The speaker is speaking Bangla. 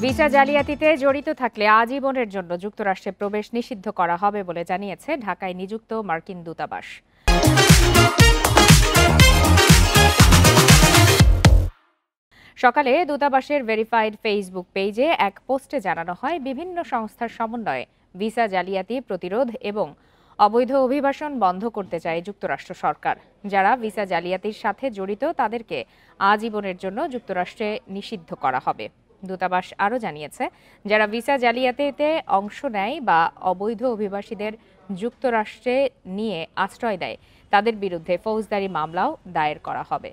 ভিসা জালিয়াতিতে জড়িত থাকলে আজীবনের জন্য যুক্তরাষ্ট্রে প্রবেশ নিষিদ্ধ করা হবে বলে জানিয়েছে ঢাকায় নিযুক্ত মার্কিন দূতাবাস। সকালে দূতাবাসের ভেরিফাইড ফেসবুক পেজে এক পোস্টে জানানো হয়, বিভিন্ন সংস্থার সমন্বয়ে ভিসা জালিয়াতি প্রতিরোধ এবং অবৈধ অভিবাসন বন্ধ করতে চায় যুক্তরাষ্ট্র সরকার। যারা ভিসা জালিয়াতির সাথে জড়িত তাদেরকে আজীবনের জন্য যুক্তরাষ্ট্রে নিষিদ্ধ করা হবে। দূতাবাস আরও জানিয়েছে, যারা ভিসা জালিয়াতিতে অংশ নেয় বা অবৈধ অভিবাসীদের যুক্তরাষ্ট্রে নিয়ে আশ্রয় দেয় তাদের বিরুদ্ধে ফৌজদারি মামলাও দায়ের করা হবে।